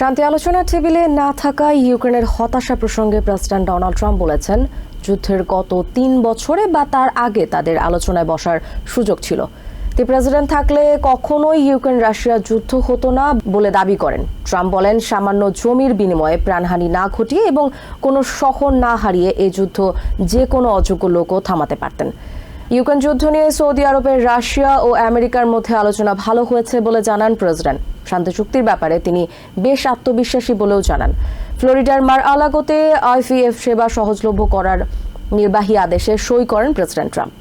শান্তি আলোচনার টেবিলে না থাকায় ইউক্রেনের হতাশা প্রসঙ্গে প্রেসিডেন্ট ডোনাল্ড ট্রাম্প বলেছেন, যুদ্ধের গত ৩ বছরে বা তার আগে তাদের আলোচনায় বসার সুযোগ ছিল। তিনি প্রেসিডেন্ট থাকলে কখনোই ইউক্রেন রাশিয়া যুদ্ধ হতো না বলে দাবি করেন। ট্রাম্প বলেন, সামান্য জমির বিনিময়ে প্রাণহানি না ঘটিয়ে এবং কোনো শহর না হারিয়ে এই যুদ্ধ যে কোনো অযোগ্য লোকও থামাতে পারতেন। ইউক্রেন যুদ্ধ নিয়ে সৌদি আরবের রাশিয়া ও আমেরিকার মধ্যে আলোচনা ভালো হয়েছে বলে জানান প্রেসিডেন্ট। শান্তি চুক্তির ব্যাপারে তিনি বেশ আত্মবিশ্বাসী বলেও জানান। ফ্লোরিডার মার-আ-লাগোতে আইভিএফ সেবা সহজলভ্য করার নির্বাহী আদেশে সই করেন প্রেসিডেন্ট ট্রাম্প।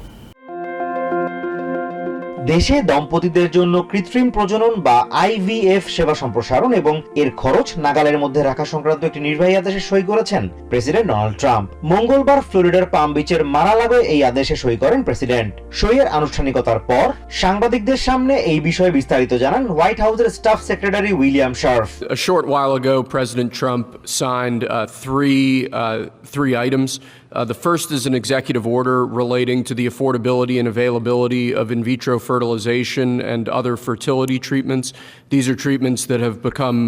দেশে দম্পতিদের জন্য কৃত্রিম প্রজনন বা আইভিএফ সেবা সম্প্রসারণ এবং এর খরচ নাগালের মধ্যে রাখা সংক্রান্ত একটি নির্বাহী আদেশে সই করেছেন প্রেসিডেন্ট ডোনাল্ড ট্রাম্প। মঙ্গলবার ফ্লোরিডার পাম বিচের মার-আ-লাগোয় এই আদেশে সই করেন প্রেসিডেন্ট। সইয়ের আনুষ্ঠানিকতার পর সাংবাদিকদের সামনে এই বিষয়ে বিস্তারিত জানান হোয়াইট হাউসের staff secretary William Scharf. A short while ago, President Trump signed three items. The first is an executive order relating to the affordability and availability of in vitro fertilization and other fertility treatments. These are treatments that have become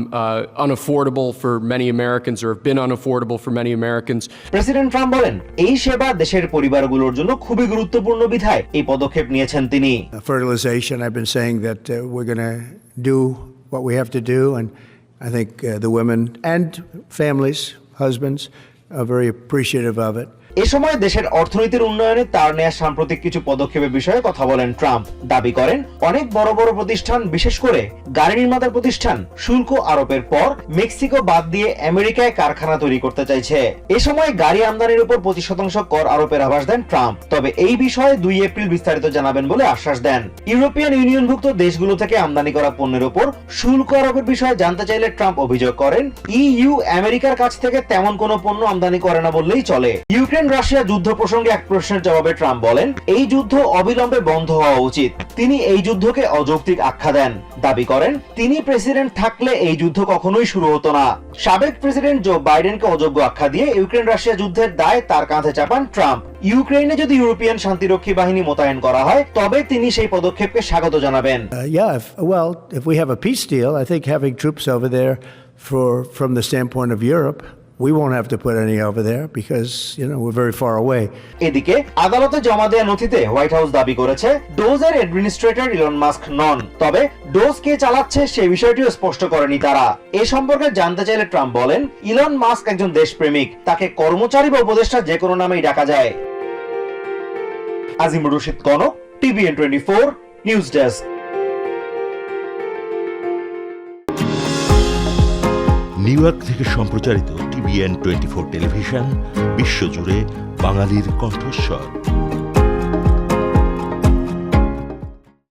unaffordable for many Americans or have been unaffordable for many Americans. President Trump বলেন, এই সেবা দেশের পরিবারগুলোর জন্য খুবই গুরুত্বপূর্ণ বিধায় এই পদক্ষেপ নিয়েছেন তিনি। Fertilization, I've been saying that we're going to do what we have to do, and I think the women and families, husbands, are very appreciative of it. এ সময় দেশের অর্থনীতির উন্নয়নে তার নেয়া সাম্প্রতিক কিছু পদক্ষেপের বিষয়ে কথা বলেন ট্রাম্প। দাবি করেন, অনেক বড় বড় প্রতিষ্ঠান, বিশেষ করে গাড়ি নির্মাতার প্রতিষ্ঠান, শুল্ক আরোপের পর মেক্সিকো বাদ দিয়ে আমেরিকায় কারখানা তৈরি করতে চাইছে। এ সময় গাড়ি আমদানির উপর 25% কর আরোপের আভাস দেন ট্রাম্প। তবে এই বিষয়ে 2 এপ্রিল বিস্তারিত জানাবেন বলে আশ্বাস দেন। ইউরোপিয়ান ইউনিয়নভুক্ত দেশগুলো থেকে আমদানি করা পণ্যের উপর শুল্ক আরোপের বিষয়ে জানতে চাইলে ট্রাম্প অভিযোগ করেন, ইইউ আমেরিকার কাছ থেকে তেমন কোনো পণ্য আমদানি করে না বললেই চলে। ইউক্রেন রাশিয়া যুদ্ধ প্রসঙ্গে এক প্রশ্নের জবাবে ট্রাম্প বলেন, এই যুদ্ধ অবিলম্বে বন্ধ হওয়া উচিত। তিনি এই যুদ্ধকে অযৌক্তিক আখ্যা দেন। দাবি করেন, তিনি প্রেসিডেন্ট থাকলে এই যুদ্ধ কখনোই শুরু হতো না। সাবেক প্রেসিডেন্ট জো বাইডেনকে অযোগ্য আখ্যা দিয়ে ইউক্রেন রাশিয়া যুদ্ধের দায় তার কাঁধে চাপান ট্রাম্প। ইউক্রেনে যদি ইউরোপিয়ান শান্তিরক্ষী বাহিনী মোতায়েন করা হয়, তবে তিনি সেই পদক্ষেপকে স্বাগত জানাবেন। If we have a peace deal, I think having troops over there from the standpoint of Europe, we won't have to put any over there because, we're very far away. এদিকে আদালতে জমা দেওয়া নথিতে হোয়াইট হাউস দাবি করেছে, ডোজের administrator Elon Musk নন। তবে dose কে চালাচ্ছে সেই বিষয়টিও স্পষ্ট করেনি তারা। এ সম্পর্কে জানতে চাইলে ট্রাম্প বলেন, ইলন মাস্ক একজন দেশপ্রেমিক, তাকে কর্মচারী বা উপদেষ্টা যে কোনো নামেই ডাকা যায়। Azimur Rashid Kanak, TVN 24 news desk. New York থেকে সম্প্রচারিত TVN 24 টেলিভিশন বিশ্বজুড়ে বাঙালির কণ্ঠস্বর।